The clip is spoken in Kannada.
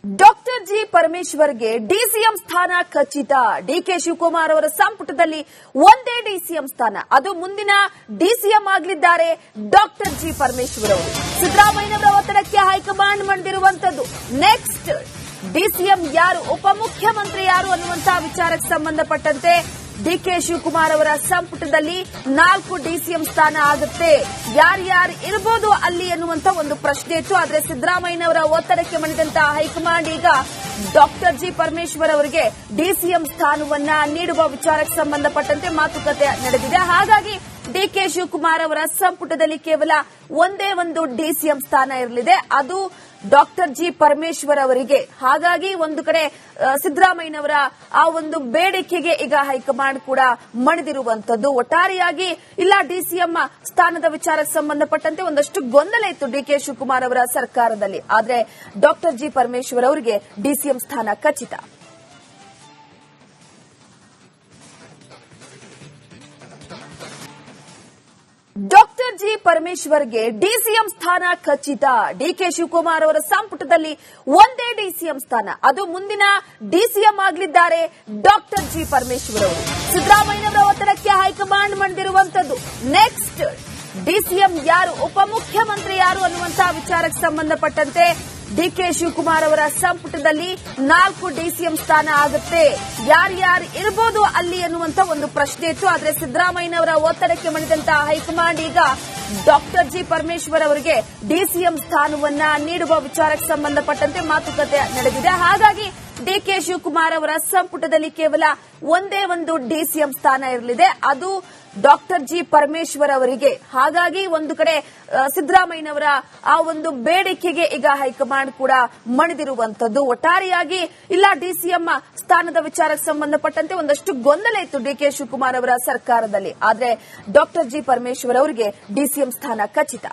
ಡಾಕ್ಟರ್ ಜಿ ಪರಮೇಶ್ವರ್ಗೆ ಡಿಸಿಎಂ ಸ್ಥಾನ ಖಚಿತ. ಡಿಕೆ ಶಿವಕುಮಾರ್ ಅವರ ಸಂಪುಟದಲ್ಲಿ ಒಂದೇ ಡಿಸಿಎಂ ಸ್ಥಾನ, ಅದು ಮುಂದಿನ ಡಿಸಿಎಂ ಆಗಲಿದ್ದಾರೆ ಡಾಕ್ಟರ್ ಜಿ ಪರಮೇಶ್ವರ್ ಅವರು. ಸಿದ್ದರಾಮಯ್ಯನವರ ಒತ್ತಡಕ್ಕೆ ಹೈಕಮಾಂಡ್ ಮಂಡಿರುವಂತದ್ದು. ನೆಕ್ಸ್ಟ್ ಡಿಸಿಎಂ ಯಾರು, ಉಪಮುಖ್ಯಮಂತ್ರಿ ಯಾರು ಅನ್ನುವಂತಹ ವಿಚಾರಕ್ಕೆ ಸಂಬಂಧಪಟ್ಟಂತೆ ಡಿಕೆ ಶಿವಕುಮಾರ್ ಅವರ ಸಂಪುಟದಲ್ಲಿ 4 ಡಿಸಿಎಂ ಸ್ಥಾನ ಆಗುತ್ತೆ. ಯಾರ್ಯಾರು ಇರಬಹುದು ಅಲ್ಲಿ ಎನ್ನುವಂತ ಒಂದು ಪ್ರಶ್ನೆ ಇತ್ತು. ಆದರೆ ಸಿದ್ದರಾಮಯ್ಯನವರ ಒತ್ತಡಕ್ಕೆ ಮಣಿದಂತಹ ಹೈಕಮಾಂಡ್ ಈಗ ಡಾಕ್ಟರ್ ಜಿ ಪರಮೇಶ್ವರ್ ಅವರಿಗೆ ಡಿಸಿಎಂ ಸ್ಥಾನವನ್ನ ನೀಡುವ ವಿಚಾರಕ್ಕೆ ಸಂಬಂಧಪಟ್ಟಂತೆ ಮಾತುಕತೆ ನಡೆದಿದೆ. ಹಾಗಾಗಿ ಡಿಕೆ ಶಿವಕುಮಾರ್ ಅವರ ಸಂಪುಟದಲ್ಲಿ ಕೇವಲ ಒಂದೇ ಒಂದು ಡಿಸಿಎಂ ಸ್ಥಾನ ಇರಲಿದೆ, ಅದು ಡಾಕ್ಟರ್ ಜಿ ಪರಮೇಶ್ವರ್ ಅವರಿಗೆ. ಹಾಗಾಗಿ ಒಂದು ಕಡೆ ಸಿದ್ದರಾಮಯ್ಯನವರ ಆ ಒಂದು ಬೇಡಿಕೆಗೆ ಈಗ ಹೈಕಮಾಂಡ್ ಕೂಡ ಮಣಿದಿರುವಂತದ್ದು. ಒಟ್ಟಾರೆಯಾಗಿ ಇಲ್ಲ ಡಿಸಿಎಂ ಸ್ಥಾನದ ವಿಚಾರಕ್ಕೆ ಸಂಬಂಧಪಟ್ಟಂತೆ ಒಂದಷ್ಟು ಗೊಂದಲ ಇತ್ತು ಡಿಕೆ ಶಿವಕುಮಾರ್ ಅವರ ಸರ್ಕಾರದಲ್ಲಿ. ಆದರೆ ಡಾಕ್ಟರ್ ಜಿ ಪರಮೇಶ್ವರ್ ಅವರಿಗೆ ಡಿಸಿಎಂ ಸ್ಥಾನ ಖಚಿತ. ಡಾಕ್ಟರ್ ಜಿ ಪರಮೇಶ್ವರ್ಗೆ ಡಿಸಿಎಂ ಸ್ಥಾನ ಖಚಿತ. ಡಿಕೆ ಶಿವಕುಮಾರ್ ಅವರ ಸಂಪುಟದಲ್ಲಿ ಒಂದೇ ಡಿಸಿಎಂ ಸ್ಥಾನ, ಅದು ಮುಂದಿನ ಡಿಸಿಎಂ ಆಗಲಿದ್ದಾರೆ ಡಾಕ್ಟರ್ ಜಿ ಪರಮೇಶ್ವರ್ ಅವರು. ಸಿದ್ದರಾಮಯ್ಯನವರ ಒತ್ತಡಕ್ಕೆ ಹೈಕಮಾಂಡ್ ಮಂಡಿರುವಂತದ್ದು. ನೆಕ್ಸ್ಟ್ ಡಿಸಿಎಂ ಯಾರು, ಉಪಮುಖ್ಯಮಂತ್ರಿ ಯಾರು ಅನ್ನುವಂತಹ ವಿಚಾರಕ್ಕೆ ಸಂಬಂಧಪಟ್ಟಂತೆ ಡಿಕೆ ಶಿವಕುಮಾರ್ ಅವರ ಸಂಪುಟದಲ್ಲಿ 4 ಡಿಸಿಎಂ ಸ್ಥಾನ ಆಗುತ್ತೆ. ಯಾರ್ಯಾರು ಇರಬಹುದು ಅಲ್ಲಿ ಎನ್ನುವಂತ ಒಂದು ಪ್ರಶ್ನೆ ಇತ್ತು. ಆದರೆ ಸಿದ್ದರಾಮಯ್ಯನವರ ಒತ್ತಡಕ್ಕೆ ಮಣಿದಂತಹ ಹೈಕಮಾಂಡ್ ಈಗ ಡಾಕ್ಟರ್ ಜಿ ಪರಮೇಶ್ವರ್ ಅವರಿಗೆ ಡಿಸಿಎಂ ಸ್ಥಾನವನ್ನ ನೀಡುವ ವಿಚಾರಕ್ಕೆ ಸಂಬಂಧಪಟ್ಟಂತೆ ಮಾತುಕತೆ ನಡೆದಿದೆ. ಹಾಗಾಗಿ ಡಿಕೆ ಶಿವಕುಮಾರ್ ಅವರ ಸಂಪುಟದಲ್ಲಿ ಕೇವಲ ಒಂದೇ ಒಂದು ಡಿಸಿಎಂ ಸ್ಥಾನ ಇರಲಿದೆ, ಅದು ಡಾಕ್ಟರ್ ಜಿ ಪರಮೇಶ್ವರ್ ಅವರಿಗೆ. ಹಾಗಾಗಿ ಒಂದು ಕಡೆ ಸಿದ್ದರಾಮಯ್ಯನವರ ಆ ಒಂದು ಬೇಡಿಕೆಗೆ ಈಗ ಹೈಕಮಾಂಡ್ ಕೂಡ ಮಣಿದಿರುವಂತದ್ದು. ಒಟ್ಟಾರೆಯಾಗಿ ಇಲ್ಲ ಡಿಸಿಎಂ ಸ್ಥಾನದ ವಿಚಾರಕ್ಕೆ ಸಂಬಂಧಪಟ್ಟಂತೆ ಒಂದಷ್ಟು ಗೊಂದಲ ಇತ್ತು ಡಿಕೆ ಶಿವಕುಮಾರ್ ಅವರ ಸರ್ಕಾರದಲ್ಲಿ. ಆದರೆ ಡಾಕ್ಟರ್ ಜಿ ಪರಮೇಶ್ವರ್ ಅವರಿಗೆ ಡಿಸಿಎಂ ಸ್ಥಾನ ಖಚಿತ.